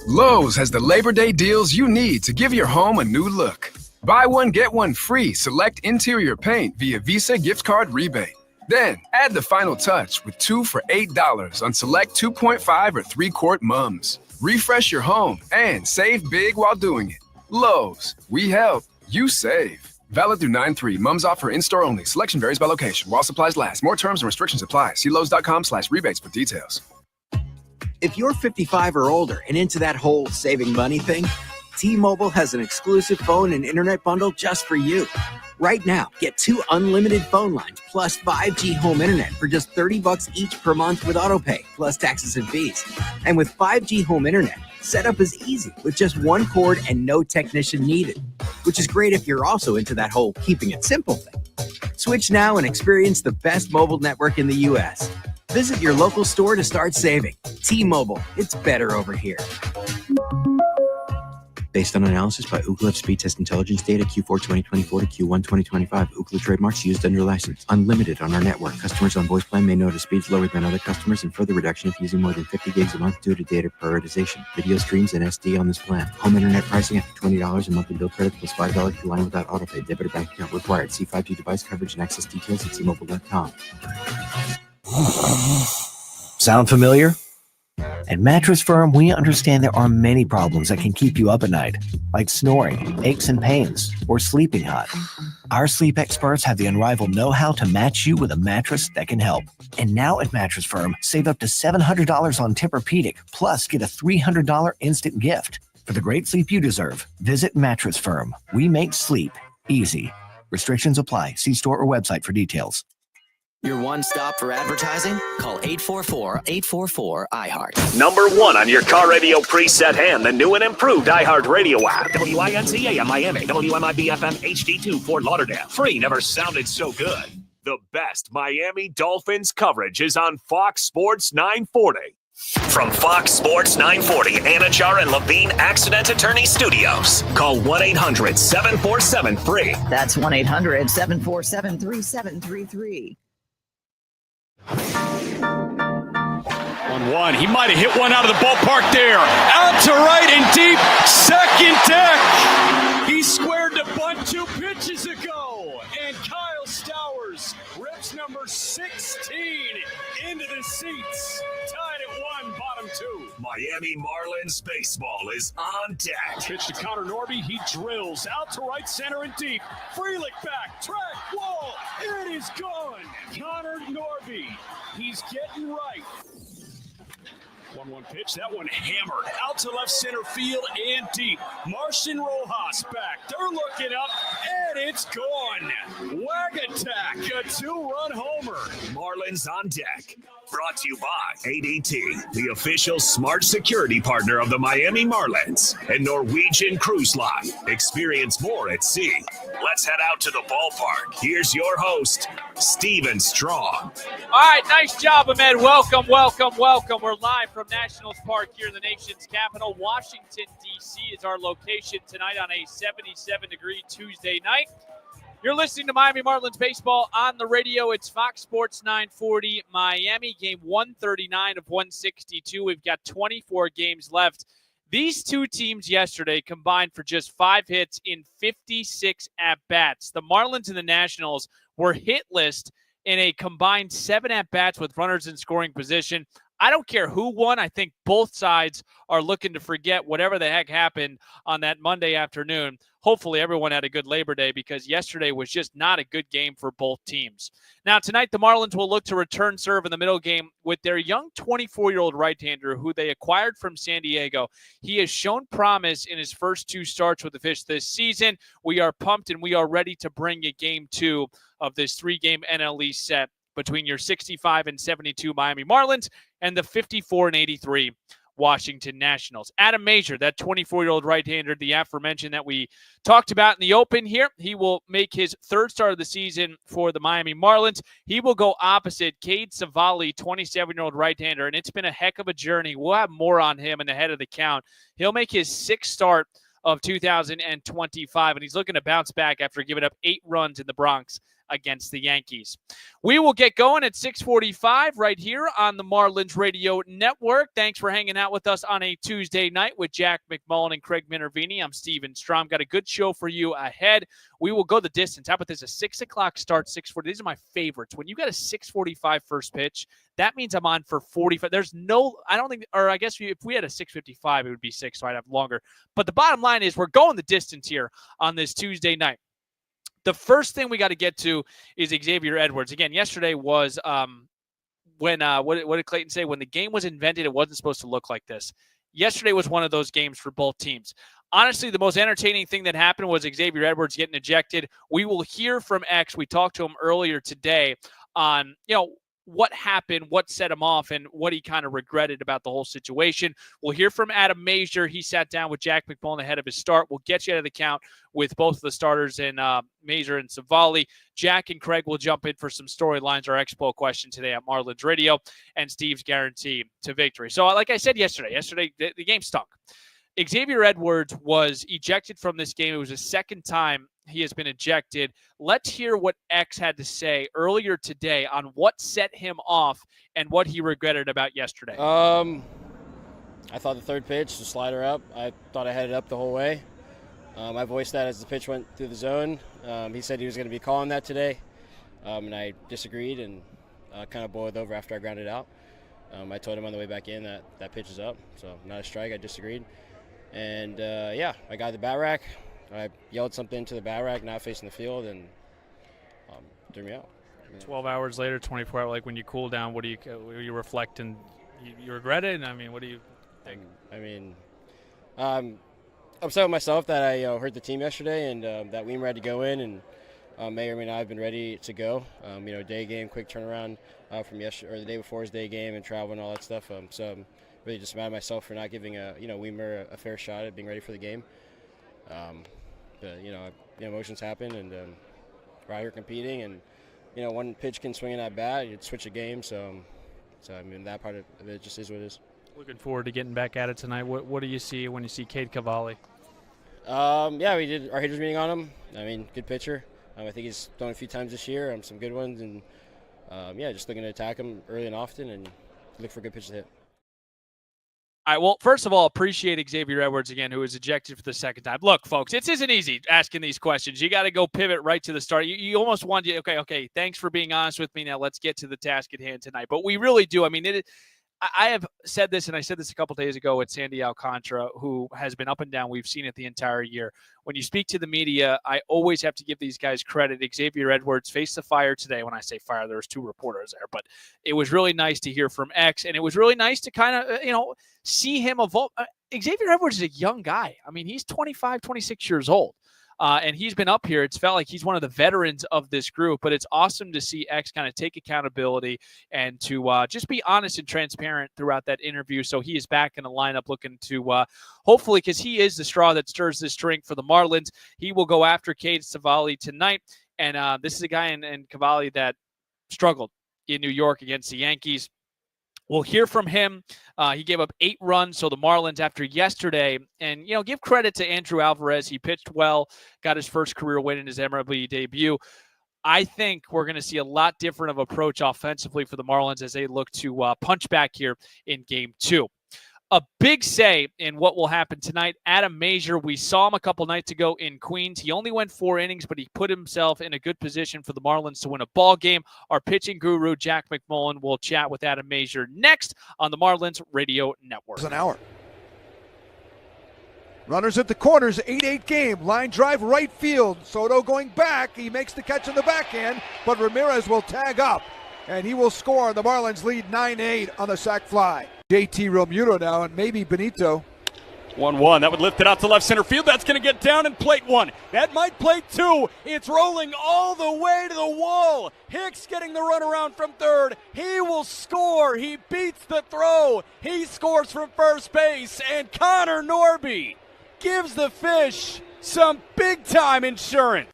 Lowe's has the Labor Day deals you need to give your home a new look. Buy one, get one free select interior paint via Visa gift card rebate. Then add the final touch with 2 for $8 on select 2.5 or 3-quart mums. Refresh your home and save big while doing it. Lowe's, we help, you save. Valid through 9/3. Mums offer in-store only. Selection varies by location. While supplies last. More terms and restrictions apply. See Lowes.com/rebates for details. If you're 55 or older and into that whole saving money thing, T-Mobile has an exclusive phone and internet bundle just for you. Right now, get 2 unlimited phone lines plus 5G home internet for just $30 each per month with autopay, plus taxes and fees. And with 5G home internet, setup is easy with just 1 cord and no technician needed, which is great if you're also into that whole keeping it simple thing. Switch now and experience the best mobile network in the U.S. Visit your local store to start saving. T-Mobile, it's better over here. Based on analysis by Ookla Speed Test Intelligence data Q4 2024 to Q1 2025. Ookla trademarks used under license. Unlimited on our network. Customers on voice plan may notice speeds lower than other customers and further reduction if using more than 50 gigs a month due to data prioritization. Video streams and SD on this plan. Home internet pricing after $20 a monthly bill credit plus $5 per line without autopay. Debit or bank account required. See 5G device coverage and access details at T-Mobile.com. Sound familiar? At Mattress Firm, we understand there are many problems that can keep you up at night, like snoring, aches and pains, or sleeping hot. Our sleep experts have the unrivaled know-how to match you with a mattress that can help. And now at Mattress Firm, save up to $700 on Tempur-Pedic, plus get a $300 instant gift. For the great sleep you deserve, visit Mattress Firm. We make sleep easy. Restrictions apply. See store or website for details. Your one stop for advertising? Call 844-844-iHeart. Number 1 on your car radio preset and the new and improved iHeart Radio app. WINCA Miami, WMIB FM HD2 Fort Lauderdale. Free never sounded so good. The best Miami Dolphins coverage is on Fox Sports 940. From Fox Sports 940, Anachar and Levine Accident Attorney Studios. Call 1-800-747-FREE. That's 1-800-747-3733. 1-1. He might have hit one out of the ballpark there. Out to right and deep. Second deck. He squared the bunt 2 pitches ago. And Kyle Stowers rips number 16 into the seats. Tied at 1, bottom 2. Miami Marlins baseball is on deck. Pitch to Connor Norby. He drills out to right center and deep. Frelick back. Track wall. It is gone. Connor Norby. He's getting right. 1-1 pitch. That one hammered out to left center field and deep. Martian Rojas back. They're looking up, and it's gone. Wag-a-tack, a 2-run homer. Marlins on deck. Brought to you by ADT, the official smart security partner of the Miami Marlins and Norwegian Cruise Line. Experience more at sea. Let's head out to the ballpark. Here's your host, Steven Strong. All right, nice job, Ahmed. Welcome. We're live from Nationals Park here in the nation's capital. Washington, D.C. is our location tonight on a 77-degree Tuesday night. You're listening to Miami Marlins baseball on the radio. It's Fox Sports 940 Miami, game 139 of 162. We've got 24 games left. These two teams yesterday combined for just 5 hits in 56 at-bats. The Marlins and the Nationals were hitless in a combined 7 at-bats with runners in scoring position. I don't care who won. I think both sides are looking to forget whatever the heck happened on that Monday afternoon. Hopefully everyone had a good Labor Day because yesterday was just not a good game for both teams. Now tonight the Marlins will look to return serve in the middle game with their young 24-year-old right-hander who they acquired from San Diego. He has shown promise in his first 2 starts with the Fish this season. We are pumped and we are ready to bring you game 2 of this 3-game NL East set between your 65-72 Miami Marlins and the 54-83 Washington Nationals. Adam Major, that 24-year-old right-hander, the aforementioned that we talked about in the open here, he will make his 3rd start of the season for the Miami Marlins. He will go opposite Cade Savali, 27-year-old right-hander, and it's been a heck of a journey. We'll have more on him in the head of the count. He'll make his 6th start of 2025, and he's looking to bounce back after giving up 8 runs in the Bronx against the Yankees. We will get going at 6:45 right here on the Marlins Radio Network. Thanks for hanging out with us on a Tuesday night with Jack McMullen and Craig Minervini. I'm Steven Strom. Got a good show for you ahead. We will go the distance. How about this? A 6 o'clock start, 6:40. These are my favorites. When you got a 6:45 first pitch, that means I'm on for 45. There's no, I don't think, or I guess if we had a 6:55, it would be 6, so I'd have longer. But the bottom line is we're going the distance here on this Tuesday night. The first thing we got to get to is Xavier Edwards. Again, yesterday was when what did Clayton say? When the game was invented, it wasn't supposed to look like this. Yesterday was one of those games for both teams. Honestly, the most entertaining thing that happened was Xavier Edwards getting ejected. We will hear from X. We talked to him earlier today on, what happened, what set him off, and what he kind of regretted about the whole situation. We'll hear from Adam Mazur. He sat down with Jack McMullen ahead of his start. We'll get you out of the count with both of the starters in Mazur and Savali. Jack and Craig will jump in for some storylines, our Expo question today at Marlins Radio, and Steve's guarantee to victory. So like I said yesterday the game stunk. Xavier Edwards was ejected from this game. It was the second time he has been ejected. Let's hear what X had to say earlier today on what set him off and what he regretted about yesterday. I thought the third pitch, the slider up, I thought I had it up the whole way. I voiced that as the pitch went through the zone. He said he was going to be calling that today, and I disagreed and kind of boiled over after I grounded out. I told him on the way back in that pitch is up, so not a strike. I disagreed. And, I got the bat rack. I yelled something to the bat rack, not facing the field, and threw me out. 12 hours later, 24 hours, like when you cool down, what do you reflect and you regret it? I mean, what do you think? I'm upset with myself that I hurt the team yesterday and that Weimer had to go in and may or may not have been ready to go. Day game, quick turnaround from yesterday or the day before his day game and travel and all that stuff. So I'm really just mad at myself for not giving Weimer a fair shot at being ready for the game. But emotions happen, and we're out here competing, and one pitch can swing in that bat, you'd switch a game. So that part of it just is what it is. Looking forward to getting back at it tonight. What do you see when you see Cade Cavalli? We did our hitters meeting on him. Good pitcher. I think he's thrown a few times this year, some good ones, and just looking to attack him early and often and look for good pitches to hit. All right, well, first of all, appreciate Xavier Edwards again, who was ejected for the second time. Look, folks, it isn't easy asking these questions. You got to go pivot right to the start. You almost want to, okay, thanks for being honest with me. Now let's get to the task at hand tonight. But we really do. I have said this, and I said this a couple days ago with Sandy Alcantara, who has been up and down. We've seen it the entire year. When you speak to the media, I always have to give these guys credit. Xavier Edwards faced the fire today. When I say fire, there was 2 reporters there. But it was really nice to hear from X, and it was really nice to kind of, see him evolve. Xavier Edwards is a young guy. He's 25, 26 years old. And he's been up here. It's felt like he's one of the veterans of this group, but it's awesome to see X kind of take accountability and to just be honest and transparent throughout that interview. So he is back in the lineup looking to hopefully, because he is the straw that stirs this drink for the Marlins, he will go after Cade Cavalli tonight. And this is a guy in Cavalli that struggled in New York against the Yankees. We'll hear from him. He gave up 8 runs, so the Marlins after yesterday. And, give credit to Andrew Alvarez. He pitched well, got his first career win in his MLB debut. I think we're going to see a lot different of approach offensively for the Marlins as they look to punch back here in Game 2. A big say in what will happen tonight. Adam Mazur, we saw him a couple nights ago in Queens. He only went 4 innings, but he put himself in a good position for the Marlins to win a ball game. Our pitching guru, Jack McMullen, will chat with Adam Mazur next on the Marlins Radio Network. An hour. Runners at the corners, 8-8 game. Line drive right field. Soto going back. He makes the catch in the backhand, but Ramirez will tag up, and he will score. The Marlins lead 9-8 on the sac fly. JT Realmuto now, and maybe Benito. 1-1. That would lift it out to left center field. That's going to get down and plate 1. That might plate 2. It's rolling all the way to the wall. Hicks getting the runaround from third. He will score. He beats the throw. He scores from first base. And Connor Norby gives the Fish some big-time insurance.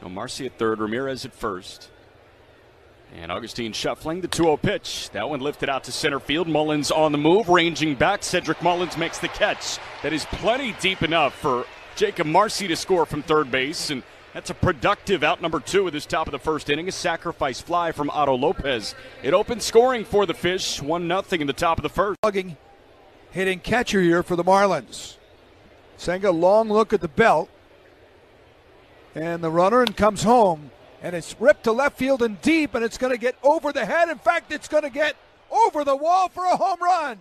Now Marcy at third, Ramirez at first. And Augustine shuffling the 2-0 pitch. That one lifted out to center field. Mullins on the move, ranging back. Cedric Mullins makes the catch. That is plenty deep enough for Jacob Marcy to score from third base. And That's a productive out number 2 at this top of the first inning. A sacrifice fly from Otto Lopez. It opened scoring for the Fish, 1-0 in the top of the first. Hitting catcher here for the Marlins. Senga, long look at the belt. And the runner comes home. And it's ripped to left field and deep, and it's going to get over the head. In fact, it's going to get over the wall for a home run.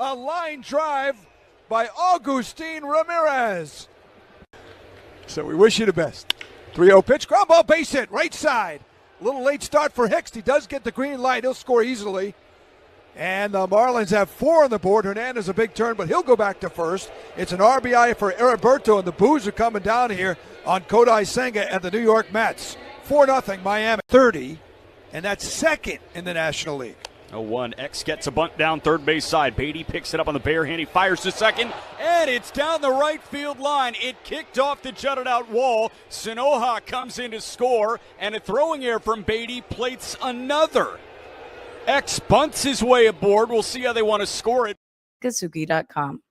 A line drive by Agustin Ramirez. So we wish you the best. 3-0 pitch, ground ball, base hit, right side. A little late start for Hicks. He does get the green light. He'll score easily. And the Marlins have 4 on the board. Hernandez a big turn, but he'll go back to first. It's an RBI for Heriberto, and the boos are coming down here on Kodai Senga and the New York Mets. 4-0 Miami 30, and that's second in the National League. 0-1. X gets a bunt down third base side. Beatty picks it up on the bare hand. He fires to second, and it's down the right field line. It kicked off the jutted out wall. Sanoja comes in to score, and a throwing error from Beatty plates another. X bunts his way aboard. We'll see how they want to score it. Kazuki.com.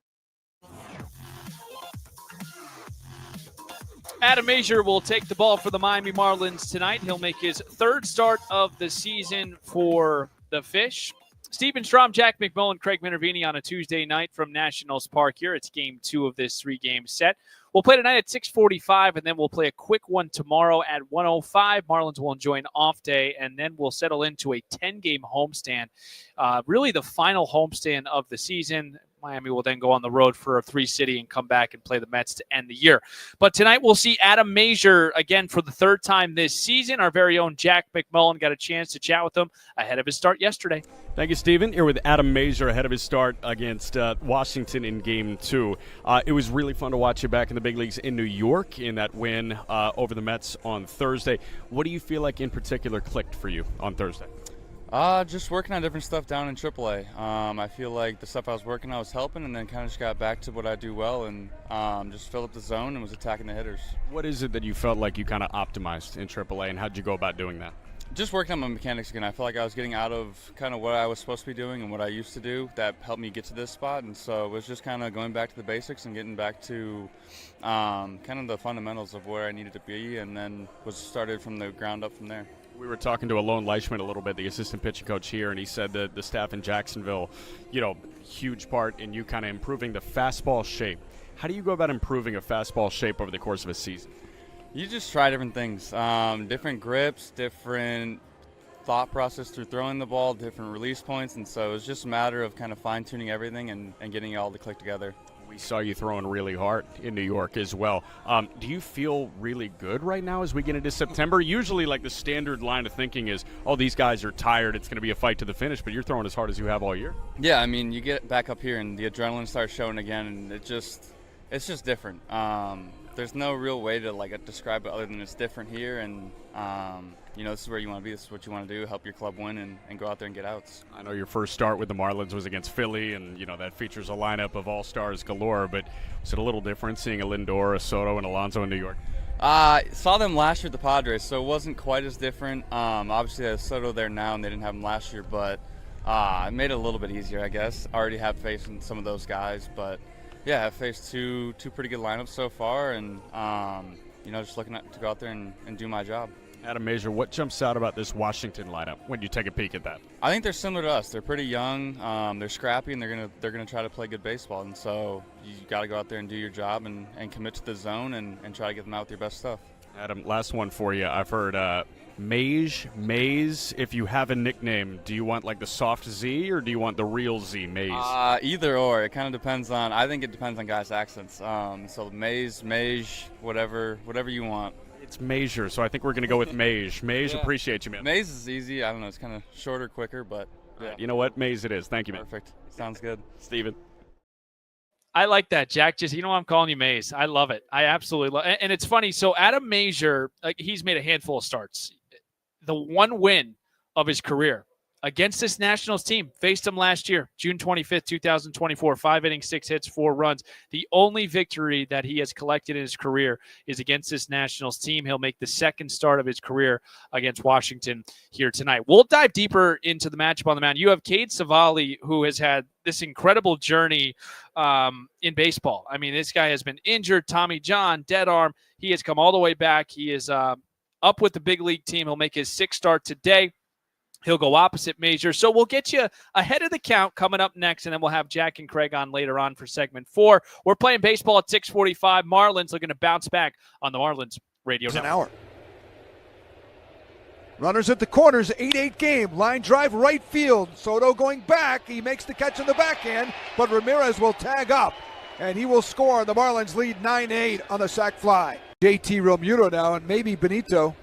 Adam Mazur will take the ball for the Miami Marlins tonight. He'll make his 3rd start of the season for the Fish. Stephen Strom, Jack McMullen, Craig Minervini on a Tuesday night from Nationals Park here. It's game 2 of this 3-game set. We'll play tonight at 6:45, and then we'll play a quick one tomorrow at 1:05. Marlins will enjoy an off day, and then we'll settle into a 10-game homestand. Really the final homestand of the season. Miami will then go on the road for a 3-city and come back and play the Mets to end the year. But tonight we'll see Adam Mazur again for the 3rd time this season. Our very own Jack McMullen got a chance to chat with him ahead of his start yesterday. Thank you, Stephen. Here with Adam Mazur ahead of his start against Washington in Game 2. It was really fun to watch you back in the big leagues in New York in that win over the Mets on Thursday. What do you feel like in particular clicked for you on Thursday? Just working on different stuff down in AAA. I feel like the stuff I was working on was helping, and then kind of just got back to what I do well and just filled up the zone and was attacking the hitters. What is it that you felt like you kind of optimized in AAA, and how did you go about doing that? Just working on my mechanics again. I felt like I was getting out of kind of what I was supposed to be doing and what I used to do that helped me get to this spot. And so it was just kind of going back to the basics and getting back to kind of the fundamentals of where I needed to be, and then was started from the ground up from there. We were talking to Alon Leishman a little bit, the assistant pitching coach here, and he said that the staff in Jacksonville, huge part in you kind of improving the fastball shape. How do you go about improving a fastball shape over the course of a season? You just try different things, different grips, different thought process through throwing the ball, different release points, and so it's just a matter of kind of fine-tuning everything and getting it all to click together. We saw you throwing really hard in New York as well. Do you feel really good right now as we get into September? Usually, like, the standard line of thinking is, oh, these guys are tired, it's going to be a fight to the finish, but you're throwing as hard as you have all year. Yeah, I mean, you get back up here and the adrenaline starts showing again, and it's just different. There's no real way to describe it other than it's different here, and this is where you want to be. This is what you want to do, help your club win and go out there and get outs. I know your first start with the Marlins was against Philly, and that features a lineup of all-stars galore, but was it a little different seeing a Lindor, a Soto, and Alonso in New York? Saw them last year at the Padres, so it wasn't quite as different. Obviously, there's Soto there now, and they didn't have him last year, but it made it a little bit easier, I guess. I already have faith in some of those guys, but yeah, I've faced two pretty good lineups so far, and just looking to go out there and do my job. Adam Mazur, what jumps out about this Washington lineup when you take a peek at that? I think they're similar to us. They're pretty young, they're scrappy, and they're gonna try to play good baseball. And so you got to go out there and do your job and commit to the zone and try to get them out with your best stuff. Adam, last one for you. I've heard Maze. If you have a nickname, do you want like the soft Z or do you want the real Z, Maze? Either or. It kind of depends on. I think it depends on guys' accents. So Maze, whatever you want. It's Mazur, so I think we're going to go with Mage. Mage, yeah. Appreciate you, man. Maze is easy. I don't know. It's kind of shorter, quicker, but yeah. You know what? Maze it is. Thank you, man. Perfect. Sounds good. Steven. I like that, Jack. Just, I'm calling you Maze. I love it. I absolutely love it. And it's funny. So Adam Mazur, he's made a handful of starts. The one win of his career against this Nationals team. Faced them last year, June 25th, 2024. 5 innings, 6 hits, 4 runs. The only victory that he has collected in his career is against this Nationals team. He'll make the second start of his career against Washington here tonight. We'll dive deeper into the matchup on the mound. You have Cade Savali, who has had this incredible journey in baseball. I mean, this guy has been injured, Tommy John, dead arm. He has come all the way back. He is up with the big league team. He'll make his 6th start today. He'll go opposite Major. So we'll get you ahead of the count coming up next, and then we'll have Jack and Craig on later on for segment 4. We're playing baseball at 6:45. Marlins looking to bounce back on the Marlins radio network. An hour. Runners at the corners, 8-8 game. Line drive right field. Soto going back. He makes the catch in the backhand, but Ramirez will tag up, and he will score. The Marlins lead 9-8 on the sac fly. JT Realmuto now, and maybe Benito.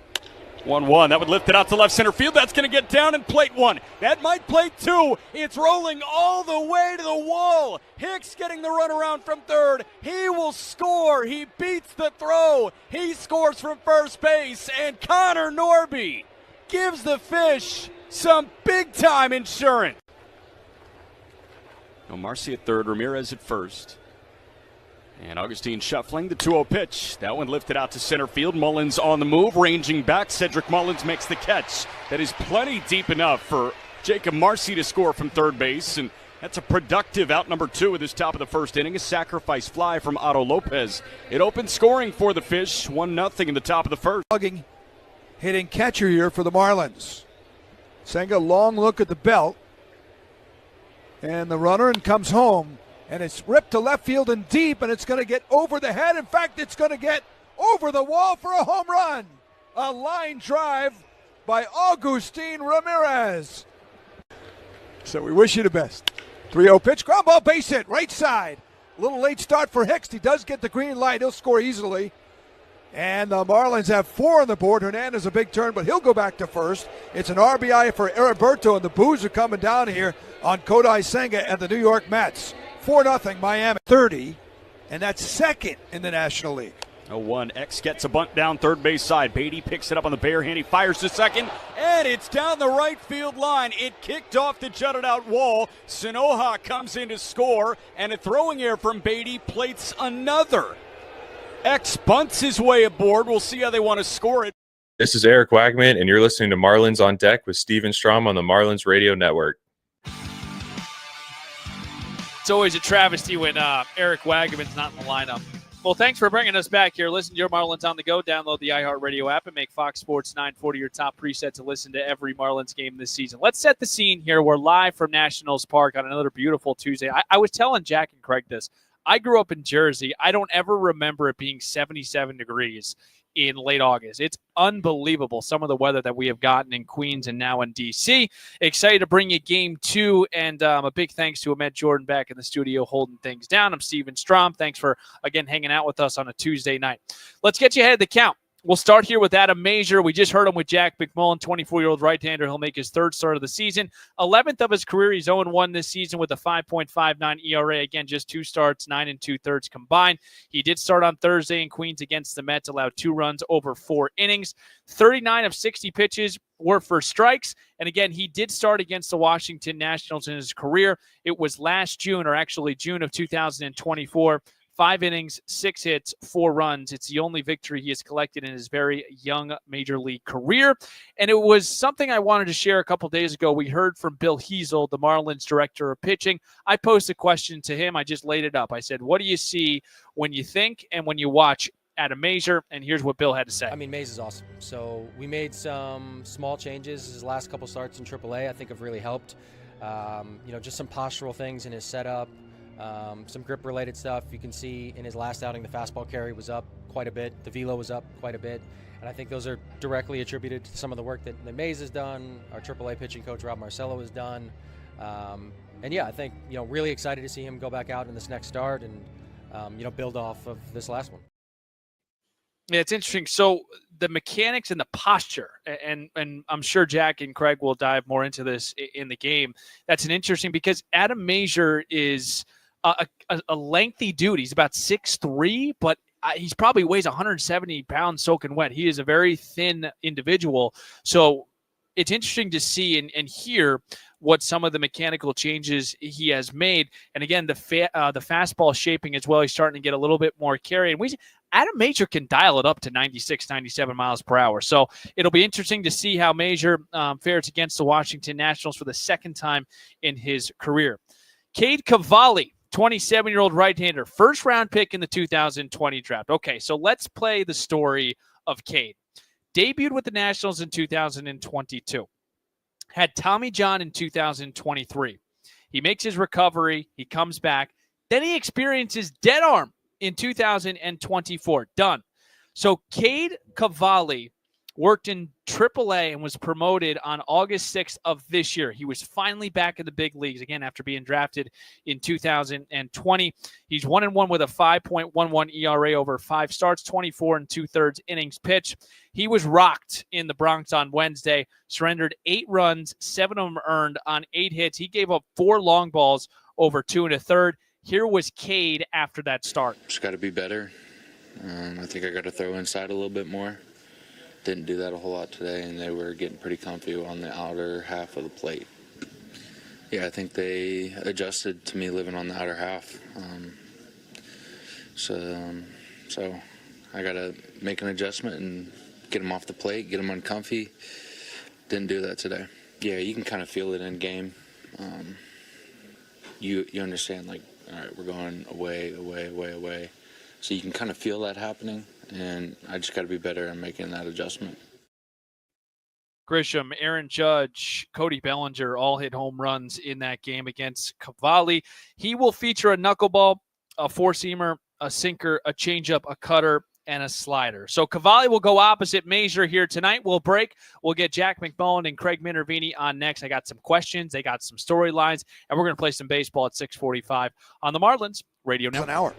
1-1. That would lift it out to left center field. That's going to get down and plate 1. That might plate 2. It's rolling all the way to the wall. Hicks getting the runaround from third. He will score. He beats the throw. He scores from first base. And Connor Norby gives the Fish some big-time insurance. No, Marcy at third. Ramirez at first. And Augustine shuffling, the 2-0 pitch. That one lifted out to center field. Mullins on the move, ranging back. Cedric Mullins makes the catch. That is plenty deep enough for Jacob Marcy to score from third base. And that's a productive out number 2 at this top of the first inning. A sacrifice fly from Otto Lopez. It opens scoring for the Fish, 1-0 in the top of the first. Hitting catcher here for the Marlins. Senga, long look at the belt. And the runner and comes home. And it's ripped to left field and deep, and it's going to get over the head. In fact, it's going to get over the wall for a home run. A line drive by Augustine Ramirez. So we wish you the best. 3-0 pitch, ground ball, base hit, right side. A little late start for Hicks. He does get the green light. He'll score easily. And the Marlins have 4 on the board. Hernandez a big turn, but he'll go back to first. It's an RBI for Heriberto, and the boos are coming down here on Kodai Senga and the New York Mets. 4-0 Miami, 30, and that's second in the National League. 0-1. X gets a bunt down third base side. Beatty picks it up on the bare hand. He fires to second, and it's down the right field line. It kicked off the jutted out wall. Sanoja comes in to score, and a throwing error from Beatty plates another. X bunts his way aboard. We'll see how they want to score it. This is Eric Wagman, and you're listening to Marlins on Deck with Steven Strom on the Marlins Radio Network. It's always a travesty when Eric Wagaman's not in the lineup. Well, thanks for bringing us back here. Listen to your Marlins on the go. Download the iHeartRadio app and make Fox Sports 940 your top preset to listen to every Marlins game this season. Let's set the scene here. We're live from Nationals Park on another beautiful Tuesday. I was telling Jack and Craig this. I grew up in Jersey. I don't ever remember it being 77 degrees in late August. It's unbelievable, some of the weather that we have gotten in Queens and now in D.C. Excited to bring you Game 2, and a big thanks to Ahmed Jordan back in the studio holding things down. I'm Steven Strom. Thanks for, again, hanging out with us on a Tuesday night. Let's get you ahead of the count. We'll start here with Adam Major. We just heard him with Jack McMullen, 24-year-old right-hander. He'll make his 3rd start of the season. 11th of his career. He's 0-1 this season with a 5.59 ERA. Again, just 2 starts, 9 2/3 combined. He did start on Thursday in Queens against the Mets, allowed 2 runs over 4 innings. 39 of 60 pitches were for strikes. And again, he did start against the Washington Nationals in his career. It was last June, or actually June of 2024. 5 innings, 6 hits, 4 runs. It's the only victory he has collected in his very young major league career. And it was something I wanted to share a couple days ago. We heard from Bill Hiesel, the Marlins director of pitching. I posed a question to him. I just laid it up. I said, what do you see when you think and when you watch Adam Major? And here's what Bill had to say. I mean, Mays is awesome. So we made some small changes. His last couple starts in AAA I think have really helped. Just some postural things in his setup. Some grip-related stuff. You can see in his last outing, the fastball carry was up quite a bit. The velo was up quite a bit. And I think those are directly attributed to some of the work that Mays has done, our AAA pitching coach Rob Marcello has done. I think, really excited to see him go back out in this next start and, build off of this last one. Yeah, it's interesting. So the mechanics and the posture, and I'm sure Jack and Craig will dive more into this in the game. That's an interesting because Adam Major is a lengthy dude. He's about 6'3", but he's probably weighs 170 pounds soaking wet. He is a very thin individual. So it's interesting to see and hear what some of the mechanical changes he has made. And again, the fastball shaping as well. He's starting to get a little bit more carry. And Adam Major can dial it up to 96, 97 miles per hour. So it'll be interesting to see how Major fares against the Washington Nationals for the second time in his career. Cade Cavalli, 27-year-old right-hander, first-round pick in the 2020 draft. Okay, so let's play the story of Cade. Debuted with the Nationals in 2022. Had Tommy John in 2023. He makes his recovery. He comes back. Then he experiences dead arm in 2024. Done. So Cade Cavalli worked in AAA and was promoted on August 6th of this year. He was finally back in the big leagues again after being drafted in 2020. He's 1-1 with a 5.11 ERA over 5 starts, 24 2/3 innings pitched. He was rocked in the Bronx on Wednesday, surrendered 8 runs, 7 of them earned on 8 hits. He gave up 4 long balls over 2 1/3. Here was Cade after that start. Just got to be better. I think I got to throw inside a little bit more. Didn't do that a whole lot today, and they were getting pretty comfy on the outer half of the plate. Yeah, I think they adjusted to me living on the outer half. So I got to make an adjustment and get them off the plate, get them uncomfy. Didn't do that today. Yeah, you can kind of feel it in game. You understand, like, all right, we're going away. So you can kind of feel that happening, and I just got to be better at making that adjustment. Grisham, Aaron Judge, Cody Bellinger all hit home runs in that game against Cavalli. He will feature a knuckleball, a four-seamer, a sinker, a changeup, a cutter, and a slider. So Cavalli will go opposite Major here tonight. We'll break. We'll get Jack McMullen and Craig Minervini on next. I got some questions. They got some storylines, and we're going to play some baseball at 6:45 on the Marlins Radio Network. An hour.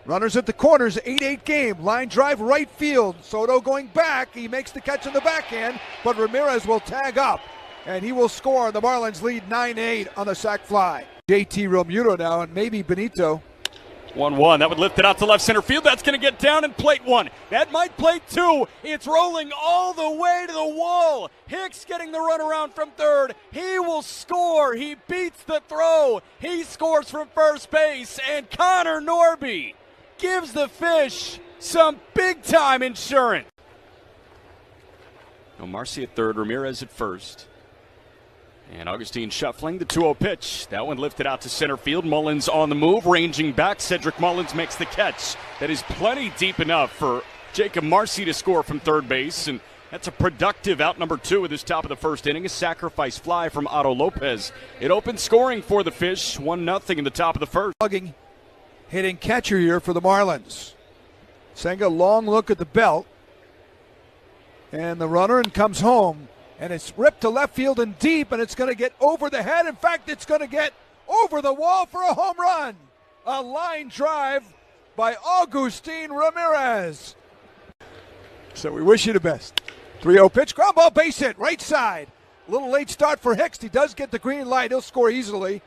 Runners at the corners, 8-8 game. Line drive right field. Soto going back. He makes the catch in the backhand, but Ramirez will tag up, and he will score. The Marlins lead 9-8 on the sac fly. JT Realmuto now, and maybe Benito. 1-1. That would lift it out to left center field. That's going to get down and plate 1. That might plate 2. It's rolling all the way to the wall. Hicks getting the runaround from third. He will score. He beats the throw. He scores from first base. And Connor Norby gives the Fish some big-time insurance. Now Marcy at third, Ramirez at first. And Augustine shuffling the 2-0 pitch. That one lifted out to center field. Mullins on the move, ranging back. Cedric Mullins makes the catch. That is plenty deep enough for Jacob Marcy to score from third base. And that's a productive out number 2 at this top of the first inning. A sacrifice fly from Otto Lopez. It opened scoring for the Fish. 1-0 in the top of the first. Hitting catcher here for the Marlins. Senga, long look at the belt. And the runner and comes home. And it's ripped to left field and deep, and it's going to get over the head. In fact, it's going to get over the wall for a home run. A line drive by Augustine Ramirez. So we wish you the best. 3-0 pitch, ground ball, base hit, right side. A little late start for Hicks. He does get the green light. He'll score easily.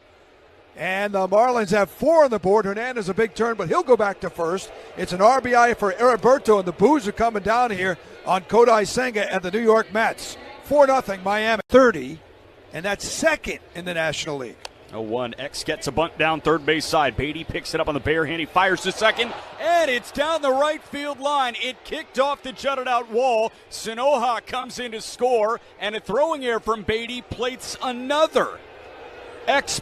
And the Marlins have 4 on the board. Hernandez a big turn, but he'll go back to first. It's an RBI for Heriberto, and the boos are coming down here on Kodai Senga and the New York Mets. 4-0 Miami, 30, and that's second in the National League. 0-1. X gets a bunt down third base side. Beatty picks it up on the bare hand. He fires to second, and it's down the right field line. It kicked off the jutted out wall. Sanoha comes in to score, and a throwing error from Beatty plates another. X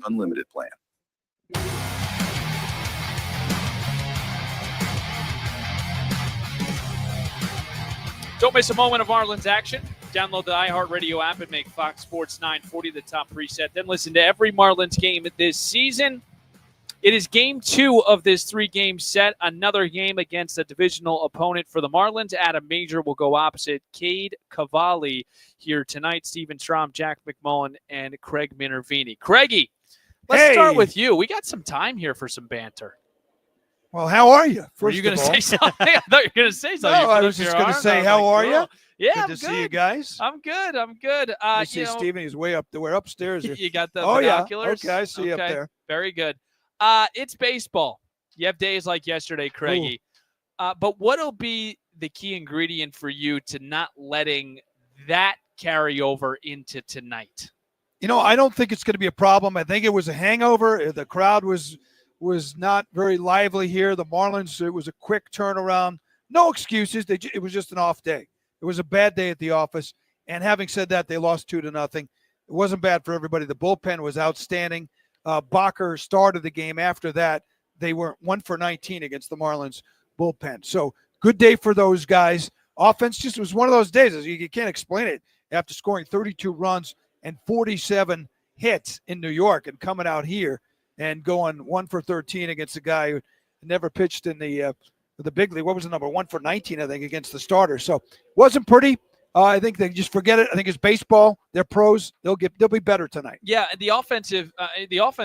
Unlimited plan. Don't miss a moment of Marlins action. Download the iHeartRadio app and make Fox Sports 940 the top preset. Then listen to every Marlins game this season. It is game 2 of this 3-game set. Another game against a divisional opponent for the Marlins. Adam Major will go opposite Cade Cavalli here tonight. Steven Strom, Jack McMullen, and Craig Minervini. Craigie, let's start with you. We got some time here for some banter. Well, how are you? Were you going to say something? I thought you were going to say something. No, I was just going to say, how are you? Yeah, good I'm to see you guys. I'm good. I see Steven. He's way up there. We're upstairs. You got the binoculars? Yeah. Okay, I see you up there. Very good. It's baseball. You have days like yesterday, Craigie. But what'll be the key ingredient for you to not letting that carry over into tonight? I don't think it's going to be a problem. I think it was a hangover. The crowd was not very lively here. The Marlins, it was a quick turnaround. No excuses. It was just an off day. It was a bad day at the office. And having said that, they lost 2-0. It wasn't bad for everybody. The bullpen was outstanding. Bacher started the game. After that, they were 1 for 19 against the Marlins bullpen. So good day for those guys. Offense just was one of those days. You can't explain it. After scoring 32 runs and 47 hits in New York and coming out here and going 1 for 13 against a guy who never pitched in the big league. What was the number? 1 for 19, I think, against the starter. So wasn't pretty. I think they just forget it. I think it's baseball. They're pros. They'll be better tonight. Yeah, the offense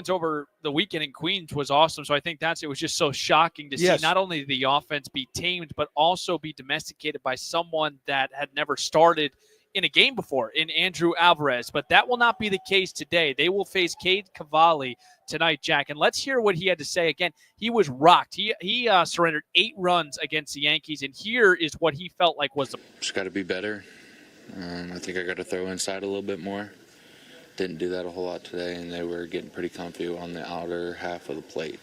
over the weekend in Queens was awesome. So I think it was just so shocking to see not only the offense be tamed, but also be domesticated by someone that had never started in a game before, in Andrew Alvarez. But that will not be the case today. They will face Cade Cavalli tonight, Jack. And let's hear what he had to say. Again, he was rocked. He surrendered 8 runs against the Yankees, and here is what he felt like was just got to be better. I think I got to throw inside a little bit more. Didn't do that a whole lot today, and they were getting pretty comfy on the outer half of the plate.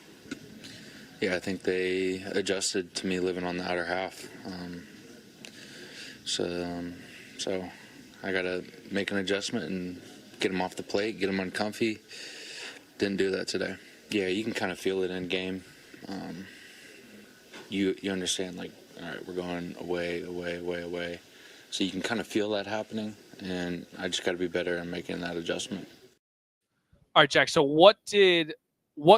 Yeah, I think they adjusted to me living on the outer half. So I got to make an adjustment and get them off the plate, get them uncomfy. Didn't do that today. Yeah, you can kind of feel it in game. You understand, like, all right, we're going away. So you can kind of feel that happening, and I just got to be better at making that adjustment. All right, Jack, so what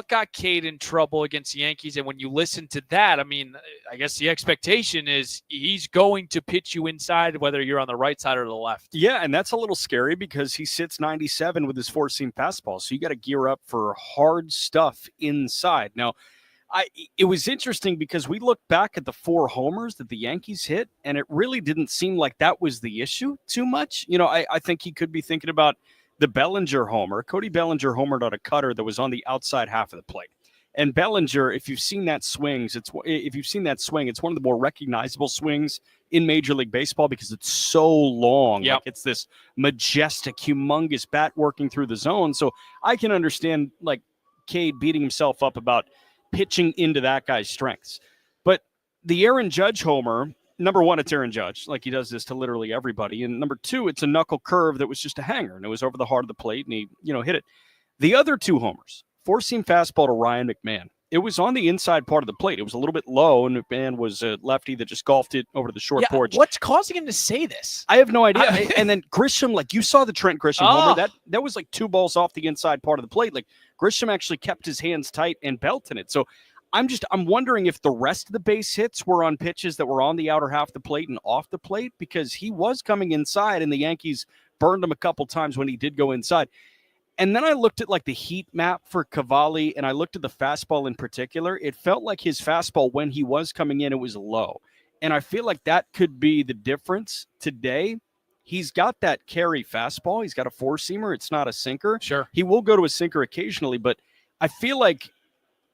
got Cade in trouble against the Yankees? And when you listen to that, I mean, I guess the expectation is he's going to pitch you inside, whether you're on the right side or the left. Yeah, and that's a little scary because he sits 97 with his four-seam fastball, so you got to gear up for hard stuff inside. Now, it was interesting because we looked back at the 4 homers that the Yankees hit, and it really didn't seem like that was the issue too much. I think he could be thinking about the Bellinger homer. Cody Bellinger homered on a cutter that was on the outside half of the plate. And Bellinger, if you've seen that swing, it's one of the more recognizable swings in Major League Baseball because it's so long. Yep. Like it's this majestic, humongous bat working through the zone. So I can understand like Cade beating himself up about pitching into that guy's strengths. But the Aaron Judge homer, number one, it's Aaron Judge. Like he does this to literally everybody. And number 2, it's a knuckle curve that was just a hanger, and it was over the heart of the plate, and he, hit it. The other 2 homers, four-seam fastball to Ryan McMahon. It was on the inside part of the plate. It was a little bit low, and McMahon was a lefty that just golfed it over to the short porch. What's causing him to say this? I have no idea. And then Grisham, like you saw the Trent Grisham homer, that was like 2 balls off the inside part of the plate. Like Grisham actually kept his hands tight and belted it. So I'm wondering if the rest of the base hits were on pitches that were on the outer half of the plate and off the plate, because he was coming inside and the Yankees burned him a couple times when he did go inside. And then I looked at like the heat map for Cavalli, and I looked at the fastball in particular. It felt like his fastball when he was coming in, it was low. And I feel like that could be the difference today. He's got that carry fastball. He's got a 4-seamer. It's not a sinker. Sure. He will go to a sinker occasionally, but I feel like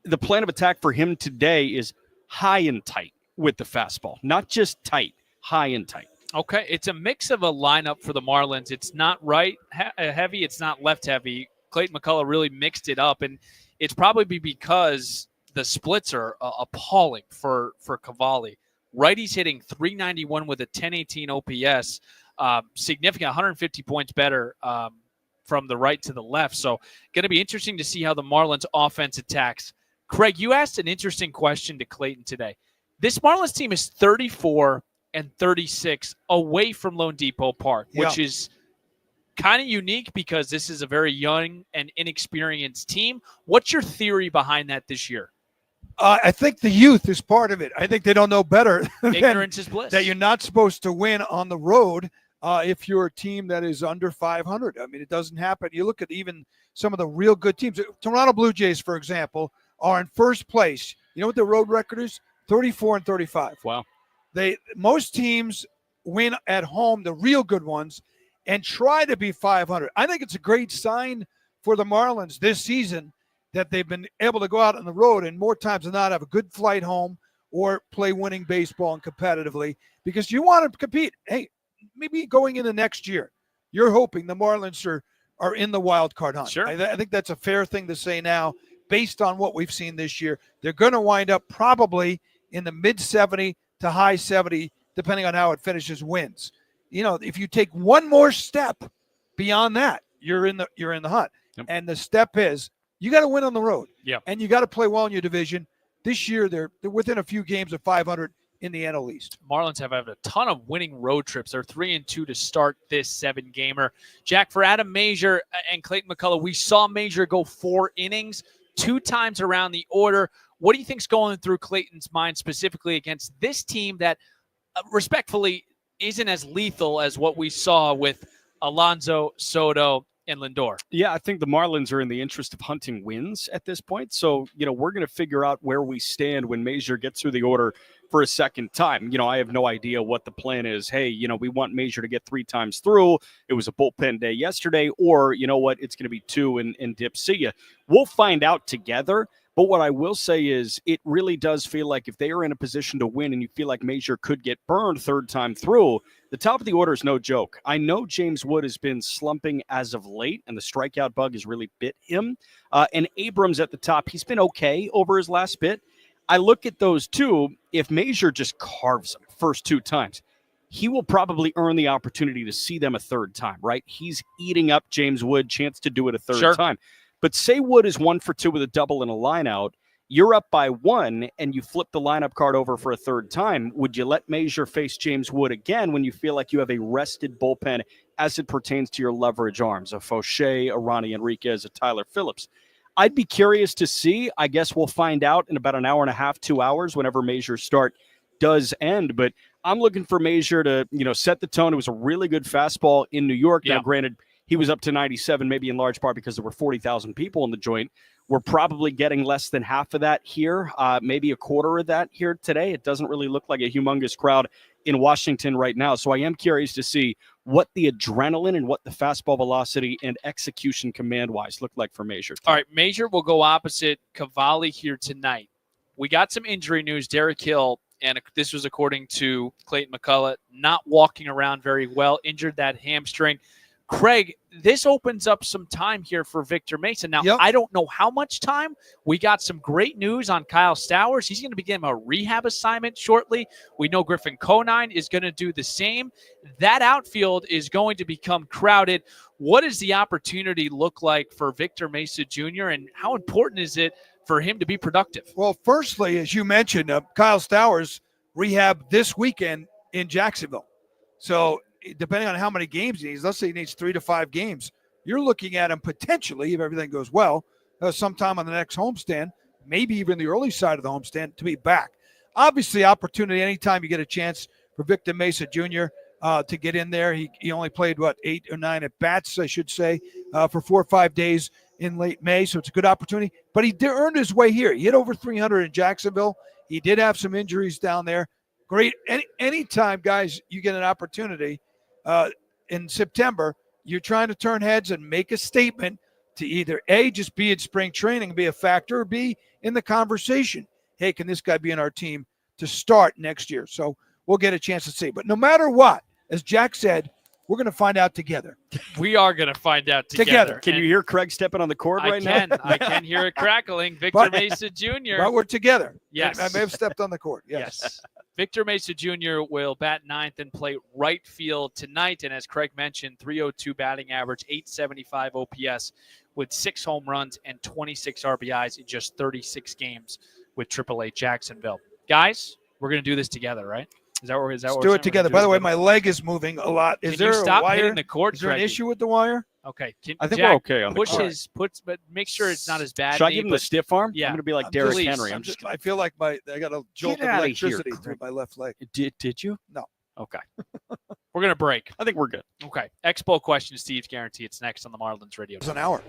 the plan of attack for him today is high and tight with the fastball, not just tight, high and tight. Okay, it's a mix of a lineup for the Marlins. It's not right heavy, it's not left heavy. Clayton McCullough really mixed it up, and it's probably because the splits are appalling for Cavalli. Righty's hitting .391 with a 1018 OPS, significant, 150 points better from the right to the left. So going to be interesting to see how the Marlins offense attacks. Craig, you asked an interesting question to Clayton today. This Marlins team is 34 and 36 away from Lone Depot Park, which is kind of unique because this is a very young and inexperienced team. What's your theory behind that this year? I think the youth is part of it. I think they don't know better. Ignorance is bliss. That you're not supposed to win on the road if you're a team that is under 500. I mean, it doesn't happen. You look at even some of the real good teams. Toronto Blue Jays, for example, are in first place. You know what their road record is? 34 and 35. Wow. Most teams win at home, the real good ones, and try to be 500. I think it's a great sign for the Marlins this season that they've been able to go out on the road and more times than not have a good flight home or play winning baseball and competitively, because you want to compete. Hey, maybe going into next year, you're hoping the Marlins are in the wild card hunt. Sure. I think that's a fair thing to say now based on what we've seen this year. They're going to wind up probably in the mid 70 to high 70, depending on how it finishes, wins. If you take one more step beyond that, you're in the hunt. Yep. And the step is you got to win on the road. Yep. And you got to play well in your division. This year, they're within a few games of 500 in the NL East. Marlins have had a ton of winning road trips. They're 3-2 to start this 7-gamer. Jack, for Adam Major and Clayton McCullough, we saw Major go 4 innings, 2 times around the order. What do you think's going through Clayton's mind specifically against this team that, respectfully, isn't as lethal as what we saw with Alonso, Soto, and Lindor? Yeah, I think the Marlins are in the interest of hunting wins at this point. So, we're going to figure out where we stand when Major gets through the order for a second time. I have no idea what the plan is. Hey, we want Major to get 3 times through. It was a bullpen day yesterday. Or, you know what, it's going to be 2 and dip. See ya. We'll find out together. But what I will say is it really does feel like if they are in a position to win and you feel like Major could get burned 3rd time through, the top of the order is no joke. I know James Wood has been slumping as of late, and the strikeout bug has really bit him. And Abrams at the top, he's been okay over his last bit. I look at those two. If Major just carves them first 2 times, he will probably earn the opportunity to see them a 3rd time, right? He's eating up James Wood, chance to do it a 3rd time. But say Wood is 1 for 2 with a double and a line out, you're up by 1 and you flip the lineup card over for a 3rd time. Would you let Major face James Wood again when you feel like you have a rested bullpen as it pertains to your leverage arms, a Fauché, a Ronnie Enriquez, a Tyler Phillips? I'd be curious to see. I guess we'll find out in about an hour and a half, 2 hours, whenever Major's start does end. But I'm looking for Major to, set the tone. It was a really good fastball in New York. Yeah. Now, granted, he was up to 97, maybe in large part because there were 40,000 people in the joint. We're probably getting less than half of that here, maybe a quarter of that here today. It doesn't really look like a humongous crowd in Washington right now. So I am curious to see what the adrenaline and what the fastball velocity and execution command-wise look like for Major. All right, Major will go opposite Cavalli here tonight. We got some injury news. Derek Hill, and this was according to Clayton McCullough, not walking around very well, injured that hamstring. Craig, this opens up some time here for Victor Mesa. Now, I don't know how much time. We got some great news on Kyle Stowers. He's going to begin a rehab assignment shortly. We know Griffin Conine is going to do the same. That outfield is going to become crowded. What does the opportunity look like for Victor Mesa Jr., and how important is it for him to be productive? Well, firstly, as you mentioned, Kyle Stowers rehab this weekend in Jacksonville. So depending on how many games he needs, let's say he needs 3 to 5 games, you're looking at him potentially, if everything goes well, sometime on the next homestand, maybe even the early side of the homestand, to be back. Obviously, opportunity anytime you get a chance for Victor Mesa Jr. To get in there. He only played, 8 or 9 at bats, I should say, for 4 or 5 days in late May, so it's a good opportunity. But he earned his way here. He hit over 300 in Jacksonville. He did have some injuries down there. Great. Anytime, guys, you get an opportunity in September, you're trying to turn heads and make a statement to either A, just be in spring training and be a factor, or B, in the conversation. Hey, can this guy be in our team to start next year? So we'll get a chance to see. But no matter what, as Jack said, we're going to find out together. We are going to find out together. Can you hear Craig stepping on the cord right now? I can hear it crackling. Victor Mesa Jr. But we're together. Yes. I may have stepped on the cord. Yes. Victor Mesa Jr. will bat 9th and play right field tonight. And as Craig mentioned, 302 batting average, 875 OPS with 6 home runs and 26 RBIs in just 36 games with AAA Jacksonville. Guys, we're going to do this together, right? Let's do it together. By the way, my leg is moving a lot. Is there a wire? Hitting the cord, is there an issue with the wire? Okay. I think we're okay on the cord. But make sure it's not as bad. Should I give him the stiff arm? Yeah. I'm going to be like Derrick Henry. I feel like I got a jolt of electricity through my left leg. Did you? No. Okay. We're going to break. I think we're good. Okay. Expo question, Steve's Guarantee. It's next on the Marlins Radio. It's an hour.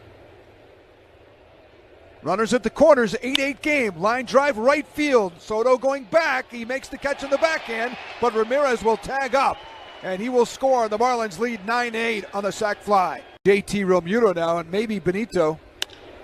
Runners at the corners, 8-8 game. Line drive right field. Soto going back. He makes the catch in the backhand, but Ramirez will tag up, and he will score. The Marlins lead 9-8 on the sac fly. JT Realmuto now, and maybe Benito.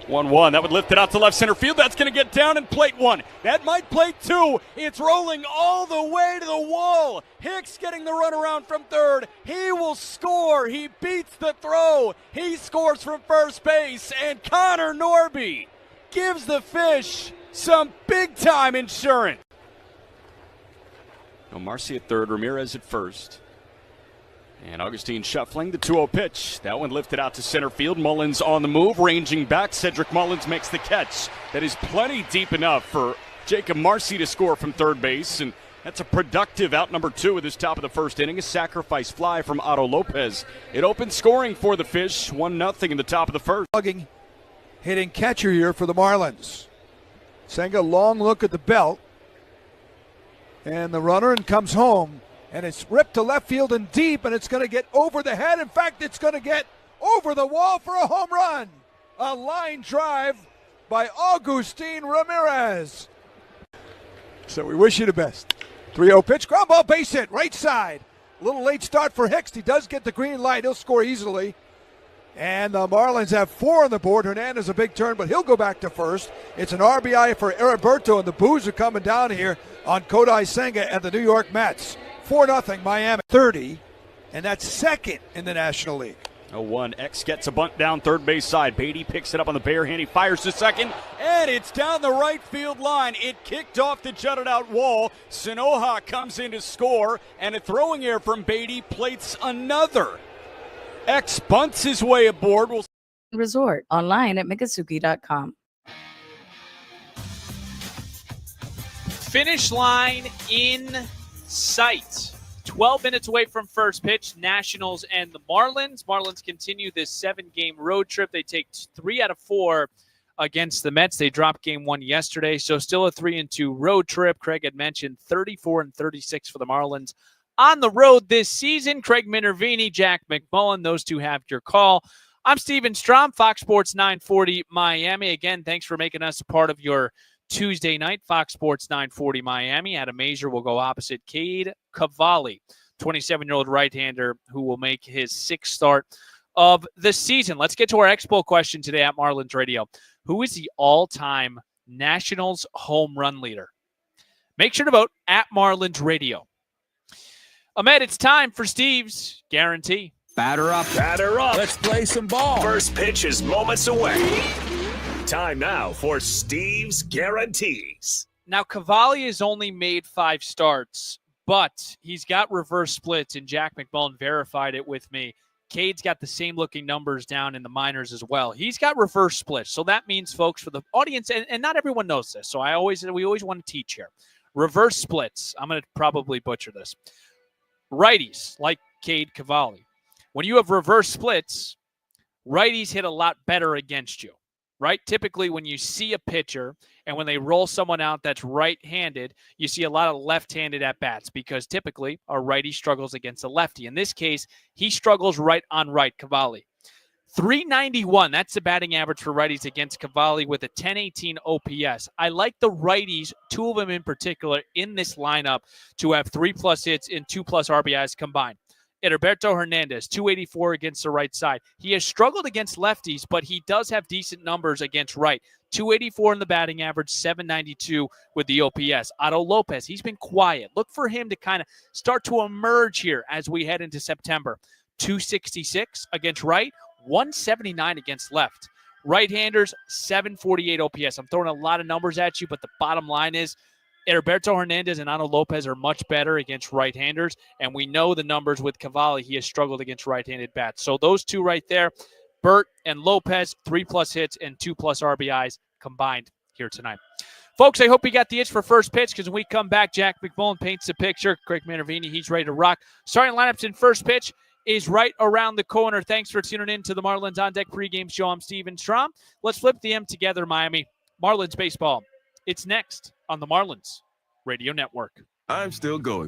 1-1. That would lift it out to left center field. That's going to get down and plate one. That might plate two. It's rolling all the way to the wall. Hicks getting the runaround from third. He will score. He beats the throw. He scores from first base. And Connor Norby gives the Fish some big-time insurance. Now Marcy at third, Ramirez at first. And Augustine shuffling the 2-0 pitch. That one lifted out to center field. Mullins on the move, ranging back. Cedric Mullins makes the catch. That is plenty deep enough for Jacob Marcy to score from third base. And that's a productive out number two at this top of the first inning. A sacrifice fly from Otto Lopez. It opens scoring for the Fish. 1-0 in the top of the first. Hitting catcher here for the Marlins. Senga, long look at the belt. And the runner and comes home. And it's ripped to left field and deep, and it's going to get over the head. In fact, it's going to get over the wall for a home run. A line drive by Augustine Ramirez. So we wish you the best. 3-0 pitch, ground ball, base hit, right side. A little late start for Hicks. He does get the green light. He'll score easily. And the Marlins have 4 on the board. Hernandez a big turn, but he'll go back to first. It's an RBI for Heriberto, and the boos are coming down here on Kodai Senga and the New York Mets. 4-0 Miami, 30, and that's second in the National League. 0-1. X gets a bunt down third base side. Beatty picks it up on the bare hand. He fires to second, and it's down the right field line. It kicked off the jutted out wall. Sanoha comes in to score, and a throwing error from Beatty plates another. X bunts his way aboard. Resort online at Mikasuki.com. Finish line in sight. 12 minutes away from first pitch, Nationals and the Marlins. Marlins continue this 7-game road trip. They take 3 out of 4 against the Mets. They dropped game 1 yesterday, so still a 3-2 road trip. Craig had mentioned 34-36 for the Marlins on the road this season. Craig Minervini, Jack McMullen, those two have your call. I'm Steven Strom, Fox Sports 940 Miami. Again, thanks for making us a part of your Tuesday night, Fox Sports 940 Miami. Adam Mazer will go opposite Cade Cavalli, 27-year-old right-hander who will make his 6th start of the season. Let's get to our Expo question today at Marlins Radio. Who is the all-time Nationals home run leader? Make sure to vote at Marlins Radio. Ahmed, it's time for Steve's Guarantee. Batter up. Batter up. Let's play some ball. First pitch is moments away. Time now for Steve's Guarantees. Now, Cavalli has only made 5 starts, but he's got reverse splits, and Jack McMullen verified it with me. Cade's got the same looking numbers down in the minors as well. He's got reverse splits. So that means, folks, for the audience, and not everyone knows this, so we always want to teach here. Reverse splits. I'm going to probably butcher this. Righties, like Cade Cavalli. When you have reverse splits, righties hit a lot better against you. Right? Typically, when you see a pitcher and when they roll someone out that's right-handed, you see a lot of left-handed at-bats because typically a righty struggles against a lefty. In this case, he struggles right on right, Cavalli. 391, that's the batting average for righties against Cavalli with a 1018 OPS. I like the righties, 2 of them in particular, in this lineup to have 3+ hits and 2+ RBIs combined. Heriberto Hernandez, 284 against the right side. He has struggled against lefties, but he does have decent numbers against right. 284 in the batting average, 792 with the OPS. Otto Lopez, he's been quiet. Look for him to kind of start to emerge here as we head into September. 266 against right, 179 against left. Right-handers, 748 OPS. I'm throwing a lot of numbers at you, but the bottom line is Heriberto Hernandez and Otto Lopez are much better against right-handers, and we know the numbers with Cavalli. He has struggled against right-handed bats. So those two right there, Burt and Lopez, 3+ hits and 2+ RBIs combined here tonight. Folks, I hope you got the itch for first pitch because when we come back, Jack McMullen paints the picture. Craig Minervini, he's ready to rock. Starting lineups in first pitch is right around the corner. Thanks for tuning in to the Marlins On Deck pregame show. I'm Steven Strom. Let's flip the M together, Miami. Marlins baseball. It's next on the Marlins Radio Network. I'm still going.